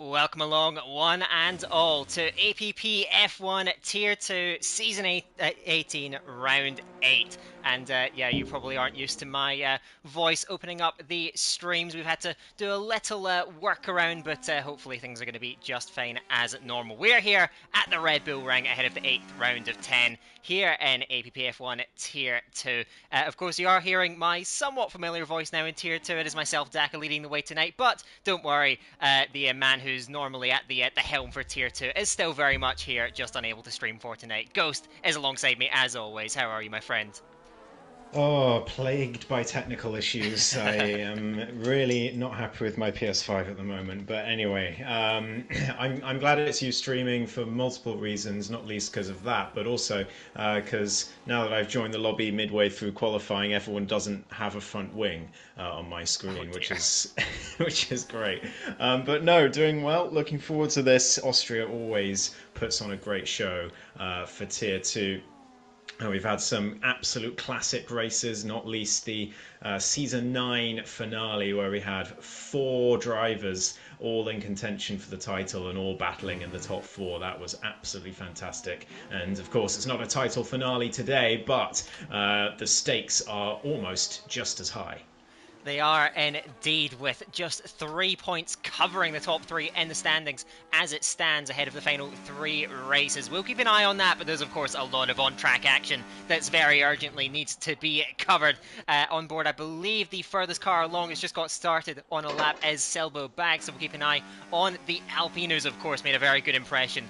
Welcome along, one and all, to APPF1 Tier 2 Season 18, Round 8. And yeah, you probably aren't used to my voice opening up the streams. We've had to do a little workaround, but hopefully things are going to be just fine as normal. We're here at the Red Bull Ring ahead of the 8th round of 10 here in APPF1 Tier 2. Of course, you are hearing my somewhat familiar voice now in Tier 2. It is myself, Daka, leading the way tonight, but don't worry, the man who's normally at the helm for Tier 2 is still very much here, just unable to stream for tonight. Ghost is alongside me as always. How are you, my friend? Oh, plagued by technical issues. I am really not happy with my PS5 at the moment. But anyway, I'm glad it's you streaming for multiple reasons, not least because of that, but also because now that I've joined the lobby midway through qualifying, everyone doesn't have a front wing on my Oh screen, which dear. is which is great. But no, doing well. Looking forward to this. Austria always puts on a great show for Tier 2. We've had some absolute classic races, not least the Season 9 finale, where we had four drivers all in contention for the title and all battling in the top four. That was absolutely fantastic. And of course, it's not a title finale today, but the stakes are almost just as high. They are indeed, with just 3 points covering the top three in the standings as it stands ahead of the final three races. We'll keep an eye on that, but there's of course a lot of on-track action that's very urgently needs to be covered on board. I believe the furthest car along has just got started on a lap is Selbo Bag, so we'll keep an eye on the Alpine, who's of course made a very good impression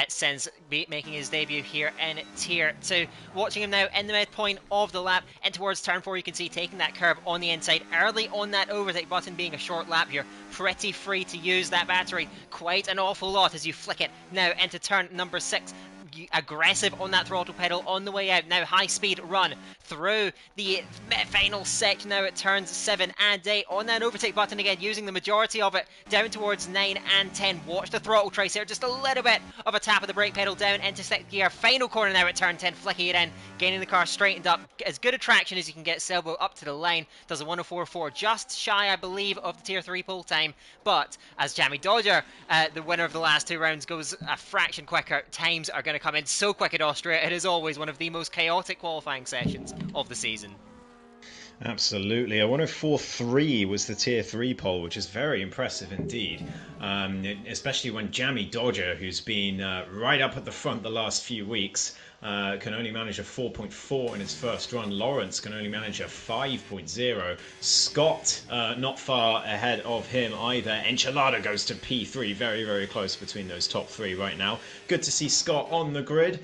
since making his debut here in Tier 2. Watching him now in the midpoint of the lap and towards turn 4, you can see taking that curve on the inside early on that overtake button, being a short lap here. Pretty free to use that battery quite an awful lot as you flick it now into turn number 6. Aggressive on that throttle pedal on the way out. Now high speed run through the final section now at turns 7 and 8 on that overtake button again, using the majority of it down towards 9 and 10. Watch the throttle trace here, just a little bit of a tap of the brake pedal down into second gear. Final corner now at turn 10, flicking it in, gaining the car straightened up. As good a traction as you can get Selbo up to the line. Does a 104.4, just shy I believe of the tier 3 pole time, but as Jamie Dodger, the winner of the last two rounds, goes a fraction quicker, times are going to come in so quick at Austria. It is always one of the most chaotic qualifying sessions of the season. Absolutely. A 104.3 was the tier 3 pole, which is very impressive indeed. Especially when Jamie Dodger, who's been right up at the front the last few weeks, can only manage a 4.4 in his first run. Lawrence can only manage a 5.0. Scott, not far ahead of him either. Enchilada goes to P3, very, very close between those top three right now. Good to see Scott on the grid.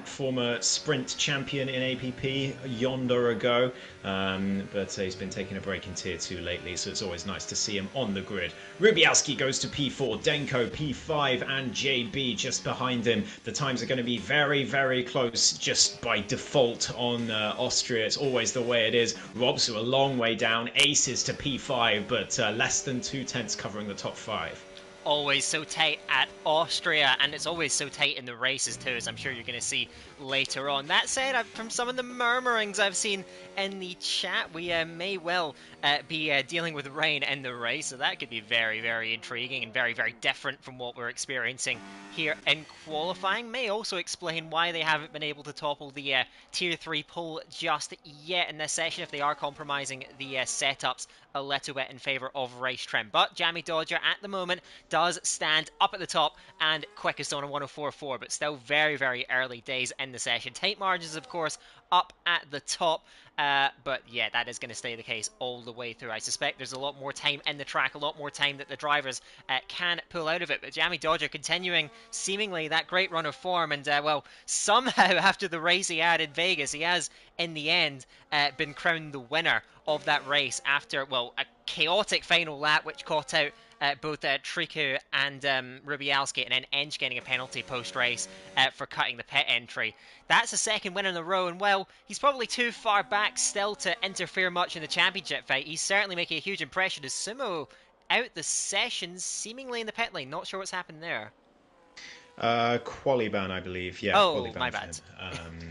Former sprint champion in APP yonder ago. But he's been taking a break in Tier 2 lately, so it's always nice to see him on the grid. Rubialski goes to P4, Denko P5, and JB just behind him. The times are going to be very, very close just by default on Austria. It's always the way it is. Robsu a long way down, Aces to P5, but less than 2/10 covering the top 5. Always so tight at Austria, and it's always so tight in the races too, as I'm sure you're going to see later on. That said, from some of the murmurings I've seen in the chat, we may well be dealing with rain in the race, so that could be very, very intriguing and very, very different from what we're experiencing here in qualifying. May also explain why they haven't been able to topple the Tier 3 pole just yet in this session, if they are compromising the setups a little bit in favour of race trim. But Jamie Dodger at the moment does stand up at the top and quickest on a 104.4, but still very, very early days in the session. Tight margins, of course, up at the top, but yeah, that is going to stay the case all the way through. I suspect there's a lot more time in the track, a lot more time that the drivers can pull out of it, but Jamie Dodger continuing seemingly that great run of form, and well, somehow after the race he had in Vegas, he has in the end been crowned the winner of that race after, well, a chaotic final lap which caught out both Triku and Rubialski, and then Enge getting a penalty post-race for cutting the pit entry. That's the second win in a row, and well, he's probably too far back still to interfere much in the championship fight. He's certainly making a huge impression as Sumo out the session, seemingly in the pit lane. Not sure what's happened there. Qualiban, I believe. Yeah, Oh, my Qualiban for him. bad.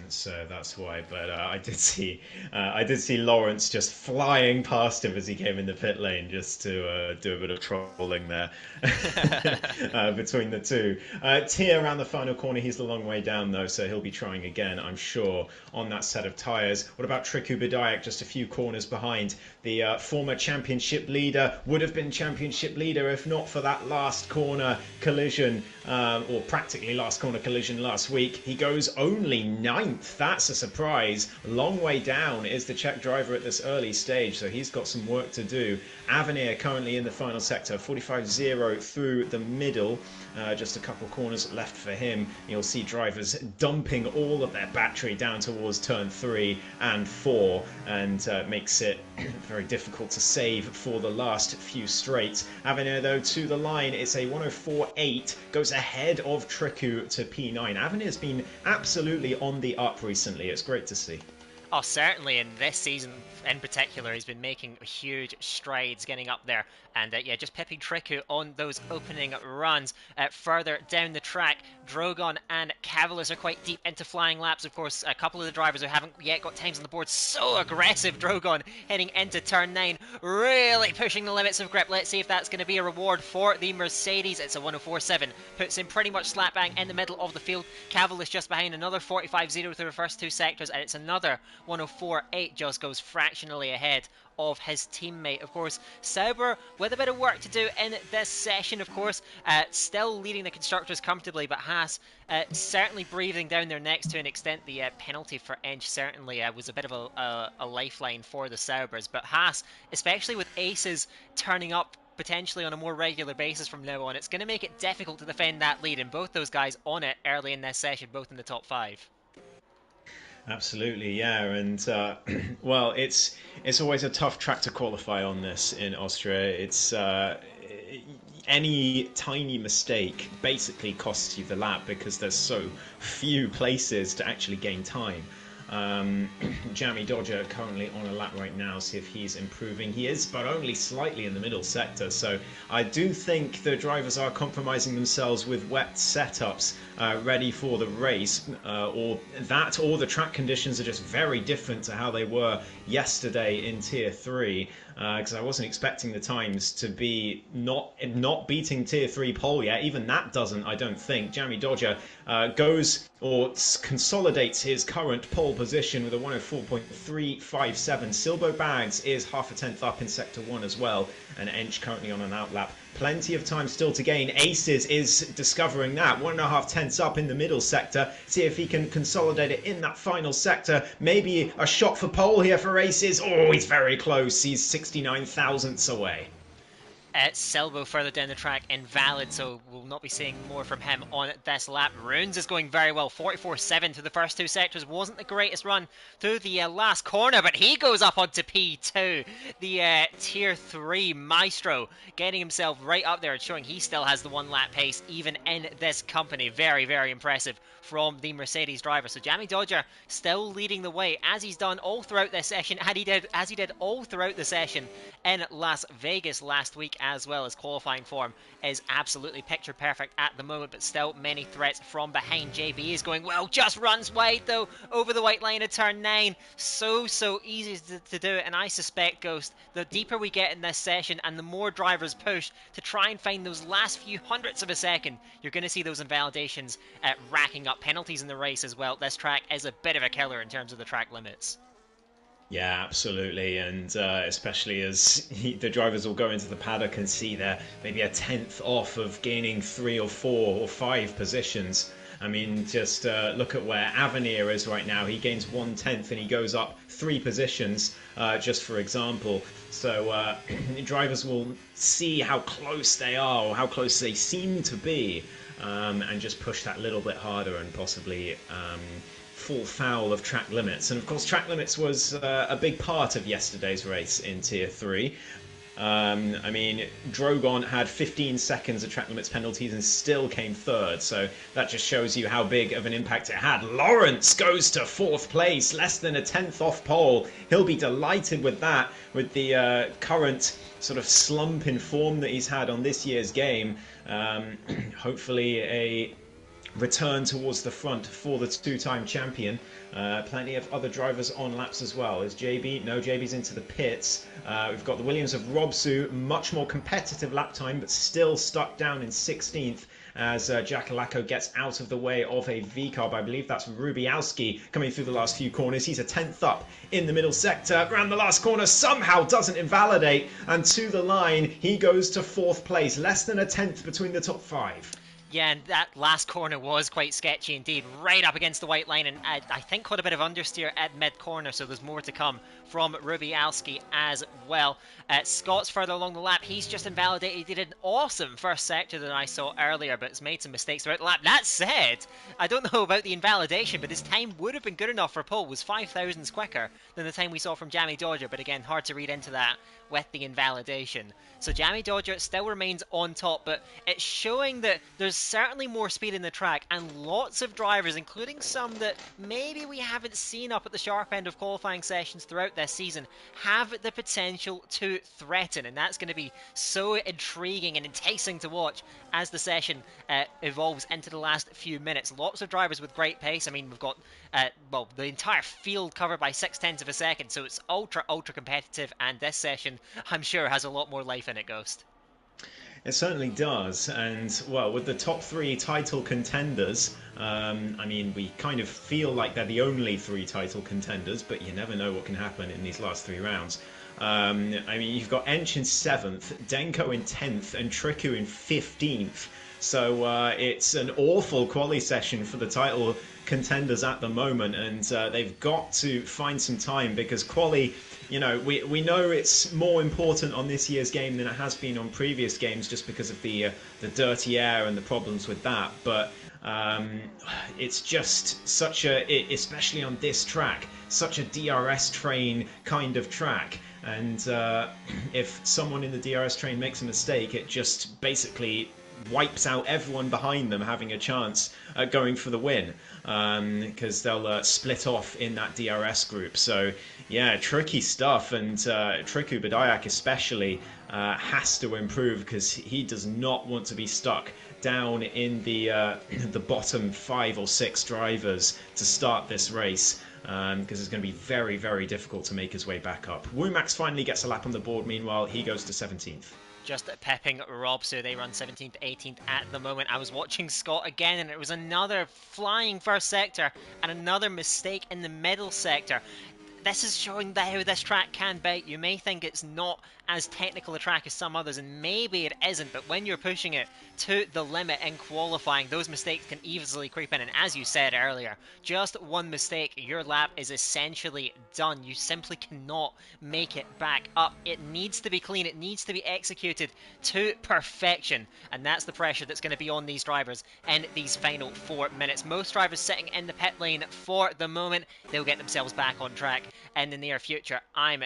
So that's why. But I did see Lawrence just flying past him as he came in the pit lane, just to do a bit of trolling there between the two. Tia around the final corner. He's a long way down though, so he'll be trying again, I'm sure, on that set of tyres. What about Triku Badayak? Just a few corners behind. The former championship leader would have been championship leader if not for that last corner collision, or practically last corner collision last week. He goes only 9th. That's a surprise. Long way down is the Czech driver at this early stage, so he's got some work to do. Avenir currently in the final sector, 45-0 through the middle. Just a couple corners left for him. You'll see drivers dumping all of their battery down towards turn 3 and 4, and makes it very difficult to save for the last few straights. Avenir though to the line, it's a 104.8, goes ahead of Triku to P9. Avenir's been absolutely on the up recently. It's great to see. Oh, certainly, in this season in particular, he's been making huge strides getting up there. And yeah, just pipping Triku on those opening runs. Further down the track, Drogon and Cavalis are quite deep into flying laps. Of course, a couple of the drivers who haven't yet got times on the board. So aggressive, Drogon, heading into turn 9. Really pushing the limits of grip. Let's see if that's going to be a reward for the Mercedes. It's a 104.7. Puts him pretty much slap bang in the middle of the field. Cavalis just behind, another 45.0 through the first two sectors. And it's another 104.8, just goes fractionally ahead of his teammate. Of course, Sauber with a bit of work to do in this session, of course, still leading the constructors comfortably, but Haas certainly breathing down their necks to an extent. The penalty for Ench certainly was a bit of a lifeline for the Saubers, but Haas, especially with aces turning up potentially on a more regular basis from now on, it's going to make it difficult to defend that lead, and both those guys on it early in this session, both in the top 5. Absolutely, yeah, and well, it's always a tough track to qualify on this in Austria. It's any tiny mistake basically costs you the lap because there's so few places to actually gain time. Jamie Dodger currently on a lap right now, see if he's improving. He is, but only slightly in the middle sector, so I do think the drivers are compromising themselves with wet setups ready for the race, or the track conditions are just very different to how they were yesterday in Tier 3, because I wasn't expecting the times to be not beating Tier 3 pole yet. Even that doesn't, I don't think. Jamie Dodger goes or consolidates his current pole position with a 104.357. Silbo Bags is half a tenth up in Sector 1 as well, and Ench currently on an outlap. Plenty of time still to gain. Aces is discovering that. 1.5 tenths up in the middle sector. See if he can consolidate it in that final sector. Maybe a shot for pole here for Aces. Oh, he's very close. He's 69 thousandths away. Selbo further down the track, invalid, so we'll not be seeing more from him on this lap. Runes is going very well, 44.7 through the first two sectors. Wasn't the greatest run through the last corner, but he goes up onto P2. The Tier 3 Maestro getting himself right up there and showing he still has the 1 lap pace even in this company. Very, very impressive from the Mercedes driver. So Jamie Dodger still leading the way, as he's done all throughout this session, as he did all throughout the session in Las Vegas last week as well. As qualifying form is absolutely picture perfect at the moment, but still many threats from behind. JB is going well, just runs wide though over the white line at turn 9. So easy to do it, and I suspect, Ghost, the deeper we get in this session and the more drivers push to try and find those last few hundredths of a second, you're going to see those invalidations racking up penalties in the race as well. This track is a bit of a killer in terms of the track limits. Yeah, absolutely, and especially as the drivers will go into the paddock and see they're maybe a tenth off of gaining 3 or 4 or 5 positions. I mean, just look at where Avenir is right now. He gains 1/10 and he goes up 3 positions, just for example. So drivers will see how close they are or how close they seem to be, and just push that little bit harder and possibly fall foul of track limits. And of course track limits was a big part of yesterday's race in Tier 3. I mean, Drogon had 15 seconds of track limits penalties and still came 3rd, so that just shows you how big of an impact it had. Lawrence goes to 4th place, less than a 10th off pole. He'll be delighted with that, with the current sort of slump in form that he's had on this year's game. Hopefully return towards the front for the two-time champion. Plenty of other drivers on laps as well. Is JB? No, JB's into the pits. We've got the Williams of Robsu, much more competitive lap time, but still stuck down in 16th as Jack Alacco gets out of the way of a V-carb. I believe that's Rubialski coming through the last few corners. He's a 10th up in the middle sector. Around the last corner, somehow doesn't invalidate, and to the line, he goes to 4th place. Less than a 10th between the top 5. Yeah, and that last corner was quite sketchy indeed, right up against the white line, and I think quite a bit of understeer at mid-corner, so there's more to come from Rubialski as well. Scott's further along the lap. He's just invalidated. He did an awesome first sector that I saw earlier, but has made some mistakes throughout the lap. That said, I don't know about the invalidation, but his time would have been good enough for pole. Was 5 thousandths quicker than the time we saw from Jamie Dodger, but again, hard to read into that with the invalidation. So Jamie Dodger still remains on top, but it's showing that there's certainly more speed in the track, and lots of drivers, including some that maybe we haven't seen up at the sharp end of qualifying sessions throughout this season, have the potential to threaten, and that's going to be so intriguing and enticing to watch as the session evolves into the last few minutes. Lots of drivers with great pace. I mean, we've got well, the entire field covered by 0.6 of a second, so it's ultra competitive, and this session, I'm sure, has a lot more life in it, Ghost. It certainly does, and well, with the top 3 title contenders, I mean, we kind of feel like they're the only 3 title contenders, but you never know what can happen in these last 3 rounds. I mean, you've got Ench in 7th, Denko in 10th, and Triku in 15th. So it's an awful quali session for the title contenders at the moment, and they've got to find some time, because quali, you know, we know it's more important on this year's game than it has been on previous games, just because of the dirty air and the problems with that. But it's just such a, especially on this track, such a DRS train kind of track. And if someone in the DRS train makes a mistake, it just basically wipes out everyone behind them having a chance at going for the win, because they'll split off in that DRS group. So yeah, tricky stuff, and Triku Badayak especially has to improve, because he does not want to be stuck down in the bottom 5 or 6 drivers to start this race, because it's going to be very difficult to make his way back up. Womax finally gets a lap on the board. Meanwhile, he goes to 17th. Just pepping Rob, so they run 17th, 18th at the moment. I was watching Scott again, and it was another flying first sector and another mistake in the middle sector. This is showing how this track can bite. You may think it's not as technical a track as some others, and maybe it isn't, but when you're pushing it to the limit in qualifying, those mistakes can easily creep in, and as you said earlier, just one mistake, your lap is essentially done. You simply cannot make it back up. It needs to be clean, it needs to be executed to perfection, and that's the pressure that's going to be on these drivers in these final 4 minutes. Most drivers sitting in the pit lane for the moment, they'll get themselves back on track in the near future, I'm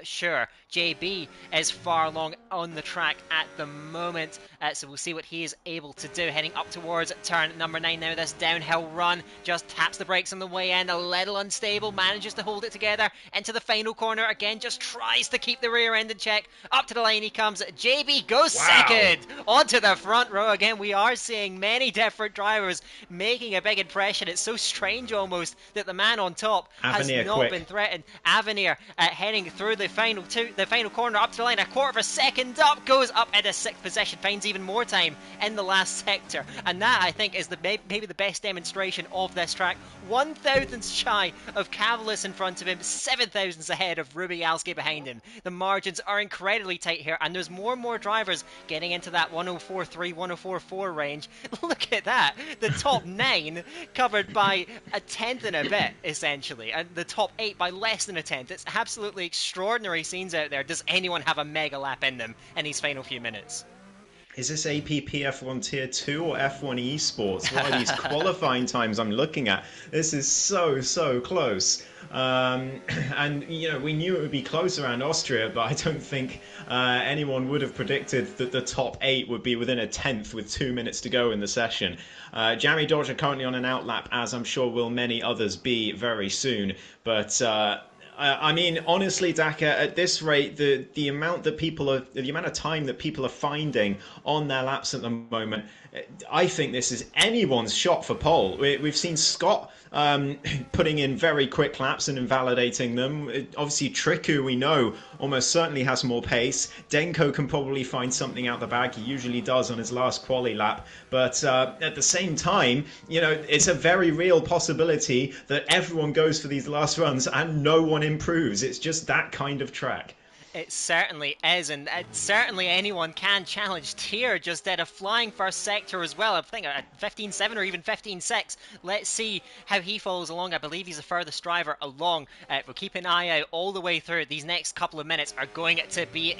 sure. JB is far along on the track at the moment, so we'll see what he is able to do. Heading up towards turn number 9 now. This downhill run just taps the brakes on the way in, a little unstable, manages to hold it together into the final corner again, just tries to keep the rear end in check. Up to the line he comes. JB goes second onto the front row again. We are seeing many different drivers making a big impression. It's so strange almost that the man on top has not been threatened. Avenir heading through the final corner up to the line, a quarter of a second up, goes up into 6th position, finds even more time in the last sector, and that I think is maybe the best demonstration of this track. 1 thousandths shy of Cavalis in front of him, 7 thousandths ahead of Rubialski behind him. The margins are incredibly tight here, and there's more and more drivers getting into that 104.3, 104.4 range. Look at that, the top 9 covered by a tenth and a bit essentially, and the top 8 by less than a tenth. It's absolutely extraordinary scenes out there. Does anyone have a mega lap in them in these final few minutes? Is this APPF1 Tier 2 or F1 Esports? What are these qualifying times I'm looking at? This is so close. And, you know, we knew it would be close around Austria, but I don't think anyone would have predicted that the top 8 would be within a tenth with 2 minutes to go in the session. Jamie Dodger currently on an outlap, as I'm sure will many others be very soon. But I mean, honestly, Daka, at this rate, the amount of time that people are finding on their laps at the moment, I think this is anyone's shot for pole. We've seen Scott putting in very quick laps and invalidating them. Obviously, Triku, we know, almost certainly has more pace. Denko can probably find something out the bag. He usually does on his last quali lap. But at the same time, it's a very real possibility that everyone goes for these last runs and no one improves. It's just that kind of track. It certainly is, and certainly anyone can challenge Tier just at a flying first sector as well. I think at 15.7 or even 15.6. Let's see how he follows along. I believe he's the furthest driver along. We'll keep an eye out all the way through. These next couple of minutes are going to be